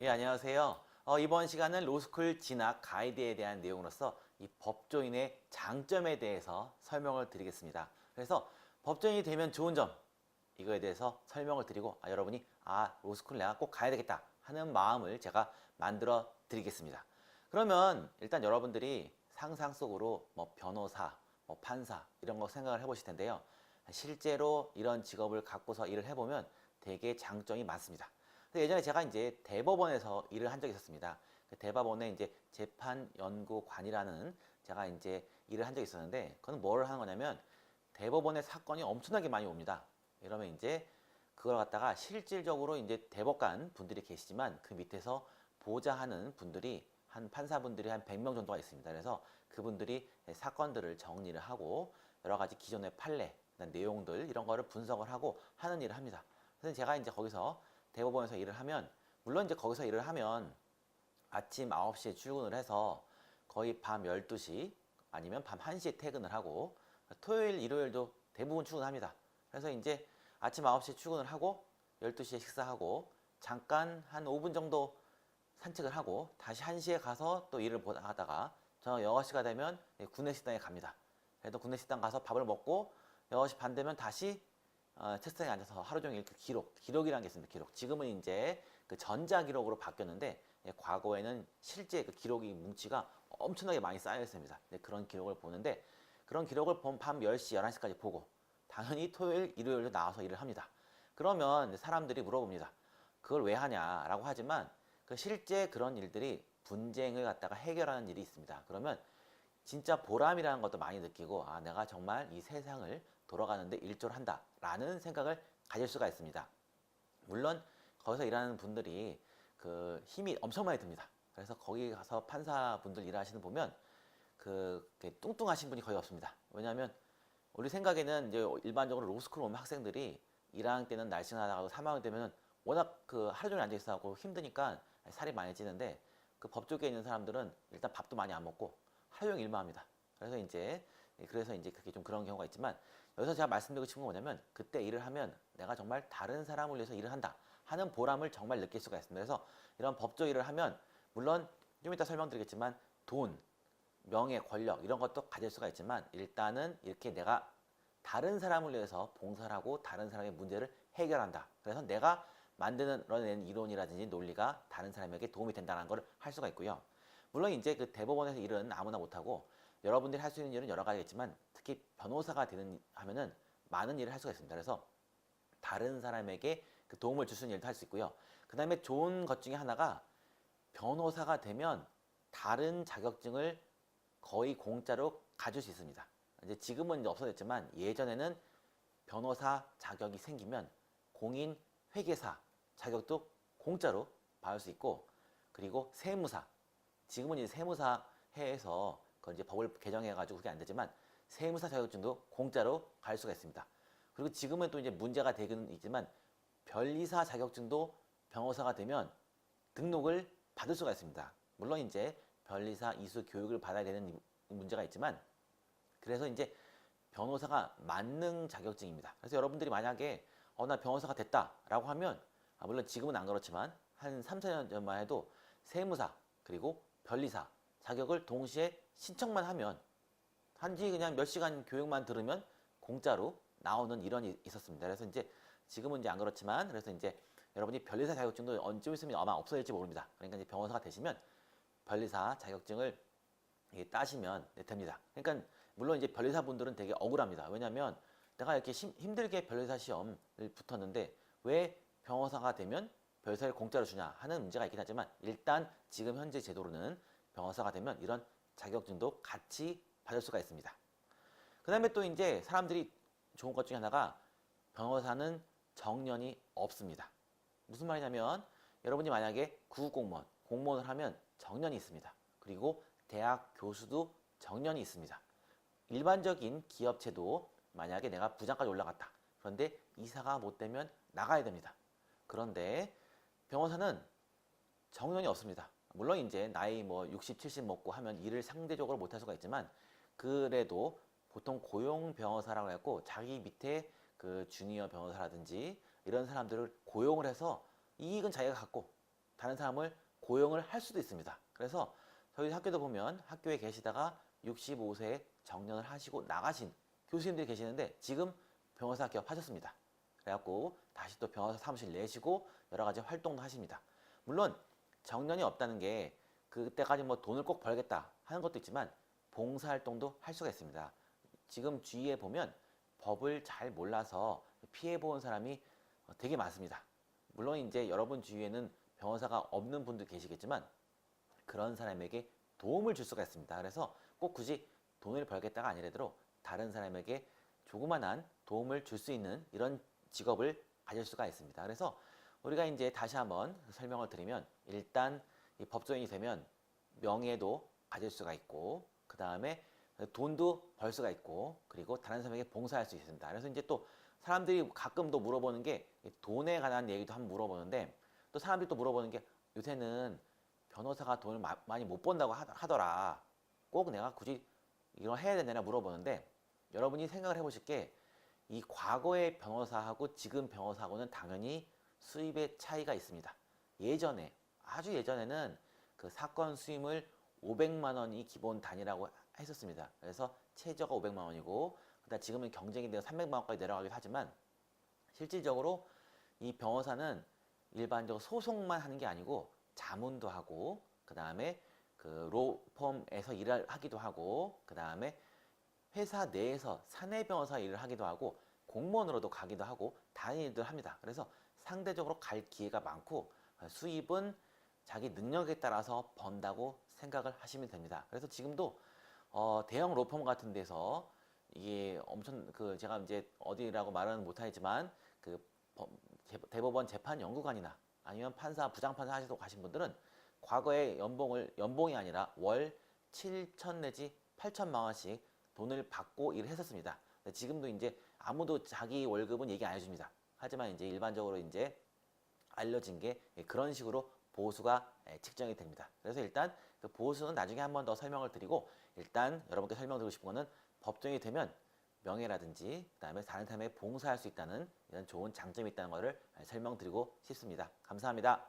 예, 안녕하세요. 이번 시간은 로스쿨 진학 가이드에 대한 내용으로서 이 법조인의 장점에 대해서 설명을 드리겠습니다. 그래서 법조인이 되면 좋은 점, 이거에 대해서 설명을 드리고, 여러분이, 로스쿨 내가 꼭 가야 되겠다 하는 마음을 제가 만들어 드리겠습니다. 그러면 일단 여러분들이 상상 속으로 뭐 변호사, 뭐 판사, 이런 거 생각을 해보실 텐데요. 실제로 이런 직업을 갖고서 일을 해보면 되게 장점이 많습니다. 예전에 제가 이제 대법원에서 일을 한 적이 있었습니다. 그 대법원에 이제 재판연구관이라는 제가 이제 일을 한 적이 있었는데, 그건 뭘 하는 거냐면 대법원에 사건이 엄청나게 많이 옵니다. 이러면 이제 그걸 갖다가 실질적으로 이제 대법관 분들이 계시지만 그 밑에서 보좌하는 분들이 한 판사분들이 한 100명 정도가 있습니다. 그래서 그분들이 사건들을 정리를 하고 여러 가지 기존의 판례, 내용들 이런 거를 분석을 하고 하는 일을 합니다. 그래서 제가 이제 거기서 대법원에서 일을 하면, 물론 이제 거기서 일을 하면 아침 9시에 출근을 해서 거의 밤 12시 아니면 밤 1시에 퇴근을 하고, 토요일, 일요일도 대부분 출근합니다. 그래서 이제 아침 9시에 출근을 하고 12시에 식사하고 잠깐 한 5분 정도 산책을 하고 다시 1시에 가서 또 일을 하다가 저녁 6시가 되면 구내식당에 갑니다. 그래도 구내식당 가서 밥을 먹고 6시 반 되면 다시 책상에 앉아서 하루 종일 그 기록이라는 게 있습니다. 기록. 지금은 이제 그 전자기록으로 바뀌었는데, 과거에는 실제 그 기록이 뭉치가 엄청나게 많이 쌓여 있습니다. 그런 기록을 보는데, 그런 기록을 밤 10시, 11시까지 보고 당연히 토요일, 일요일도 나와서 일을 합니다. 그러면 사람들이 물어봅니다. 그걸 왜 하냐라고 하지만 그 실제 그런 일들이 분쟁을 갖다가 해결하는 일이 있습니다. 그러면 진짜 보람이라는 것도 많이 느끼고, 내가 정말 이 세상을 돌아가는데 일조를 한다 라는 생각을 가질 수가 있습니다. 물론 거기서 일하는 분들이 그 힘이 엄청 많이 듭니다. 그래서 거기 가서 판사분들 일하시는 보면 그 뚱뚱하신 분이 거의 없습니다. 왜냐하면 우리 생각에는 이제 일반적으로 로스쿨 오면 학생들이 1학년 때는 날씬하다고 3학년 되면 워낙 그 하루 종일 앉아 있어갖고 힘드니까 살이 많이 찌는데, 그 법 쪽에 있는 사람들은 일단 밥도 많이 안 먹고 하루 종일 일만 합니다. 그래서 이제 그게 좀 그런 경우가 있지만, 여기서 제가 말씀드리고 싶은 건 뭐냐면, 그때 일을 하면 내가 정말 다른 사람을 위해서 일을 한다 하는 보람을 정말 느낄 수가 있습니다. 그래서 이런 법조 일을 하면, 물론 좀 이따 설명드리겠지만 돈, 명예, 권력 이런 것도 가질 수가 있지만, 일단은 이렇게 내가 다른 사람을 위해서 봉사를 하고 다른 사람의 문제를 해결한다. 그래서 내가 만들어낸 이론이라든지 논리가 다른 사람에게 도움이 된다는 걸 할 수가 있고요. 물론 이제 그 대법원에서 일은 아무나 못하고 여러분들이 할 수 있는 일은 여러 가지겠지만, 특히 변호사가 하면은 많은 일을 할 수가 있습니다. 그래서 다른 사람에게 그 도움을 줄 수 있는 일도 할 수 있고요. 그 다음에 좋은 것 중에 하나가, 변호사가 되면 다른 자격증을 거의 공짜로 가질 수 있습니다. 이제 지금은 이제 없어졌지만, 예전에는 변호사 자격이 생기면 공인 회계사 자격도 공짜로 받을 수 있고, 그리고 세무사, 지금은 이제 세무사 해에서 그 이제 법을 개정해가지고 그게 안 되지만 세무사 자격증도 공짜로 갈 수가 있습니다. 그리고 지금은 또 이제 문제가 되기는 있지만, 변리사 자격증도 변호사가 되면 등록을 받을 수가 있습니다. 물론 이제 변리사 이수 교육을 받아야 되는 문제가 있지만, 그래서 이제 변호사가 만능 자격증입니다. 그래서 여러분들이 만약에 나 변호사가 됐다라고 하면, 물론 지금은 안 그렇지만 한 3, 4년 전만 해도 세무사 그리고 변리사 자격을 동시에 신청만 하면, 한지 그냥 몇 시간 교육만 들으면 공짜로 나오는 이론이 있었습니다. 그래서 이제 지금은 이제 안 그렇지만, 그래서 이제 여러분이 변리사 자격증도 언제쯤 있으면 아마 없어질지 모릅니다. 그러니까 이제 변호사가 되시면 변리사 자격증을 따시면 됩니다. 그러니까 물론 이제 변리사 분들은 되게 억울합니다. 왜냐하면 내가 이렇게 힘들게 변리사 시험을 붙었는데 왜 변호사가 되면 변호사를 공짜로 주냐 하는 문제가 있긴 하지만, 일단 지금 현재 제도로는 변호사가 되면 이런 자격증도 같이 받을 수가 있습니다. 그 다음에 또 이제 사람들이 좋은 것 중에 하나가, 변호사는 정년이 없습니다. 무슨 말이냐면, 여러분이 만약에 구급공무원, 공무원을 하면 정년이 있습니다. 그리고 대학 교수도 정년이 있습니다. 일반적인 기업체도 만약에 내가 부장까지 올라갔다. 그런데 이사가 못 되면 나가야 됩니다. 그런데 변호사는 정년이 없습니다. 물론 이제 나이 뭐 60, 70 먹고 하면 일을 상대적으로 못할 수가 있지만, 그래도 보통 고용 변호사라고 했고, 자기 밑에 그 주니어 변호사라든지 이런 사람들을 고용을 해서 이익은 자기가 갖고 다른 사람을 고용을 할 수도 있습니다. 그래서 저희 학교도 보면 학교에 계시다가 65세에 정년을 하시고 나가신 교수님들이 계시는데 지금 변호사 개업하셨습니다. 그래갖고 다시 또 변호사 사무실 내시고 여러 가지 활동도 하십니다. 물론 정년이 없다는 게 그때까지 뭐 돈을 꼭 벌겠다 하는 것도 있지만 봉사활동도 할 수가 있습니다. 지금 주위에 보면 법을 잘 몰라서 피해본 사람이 되게 많습니다. 물론 이제 여러분 주위에는 변호사가 없는 분도 계시겠지만 그런 사람에게 도움을 줄 수가 있습니다. 그래서 꼭 굳이 돈을 벌겠다가 아니라도 다른 사람에게 조그만한 도움을 줄 수 있는 이런 직업을 가질 수가 있습니다. 그래서 우리가 이제 다시 한번 설명을 드리면 일단 이 법조인이 되면 명예도 가질 수가 있고 그 다음에 돈도 벌 수가 있고 그리고 다른 사람에게 봉사할 수 있습니다. 그래서 이제 또 사람들이 가끔 또 물어보는 게 돈에 관한 얘기도 한번 물어보는데 또 사람들이 또 물어보는 게 요새는 변호사가 돈을 많이 못 번다고 하더라. 꼭 내가 굳이 이걸 해야 되나 물어보는데 여러분이 생각을 해보실 게 이 과거의 변호사하고 지금 변호사하고는 당연히 수입의 차이가 있습니다. 예전에 아주 예전에는 그 사건 수임을 500만 원이 기본 단위라고 했었습니다. 그래서 최저가 500만 원이고 그다음 지금은 경쟁이 되어 300만 원까지 내려가기도 하지만 실질적으로 이 변호사는 일반적으로 소송만 하는 게 아니고 자문도 하고 그 다음에 그 로펌에서 일을 하기도 하고 그 다음에 회사 내에서 사내 변호사 일을 하기도 하고 공무원으로도 가기도 하고 다른 일들 합니다. 그래서 상대적으로 갈 기회가 많고 수입은 자기 능력에 따라서 번다고 생각을 하시면 됩니다. 그래서 지금도 대형 로펌 같은 데서 이게 엄청 그 제가 이제 어디라고 말은 못하지만 그 대법원 재판 연구관이나 아니면 판사 부장판사 하시고 가신 분들은 과거에 연봉이 아니라 월 7천 내지 8천만 원씩 돈을 받고 일을 했었습니다. 지금도 이제 아무도 자기 월급은 얘기 안 해줍니다. 하지만 이제 일반적으로 이제 알려진 게 그런 식으로 보수가 측정이 됩니다. 그래서 일단 그 보수는 나중에 한 번 더 설명을 드리고 일단 여러분께 설명드리고 싶은 거는 법정이 되면 명예라든지 그다음에 다른 사람에게 봉사할 수 있다는 이런 좋은 장점이 있다는 것을 설명드리고 싶습니다. 감사합니다.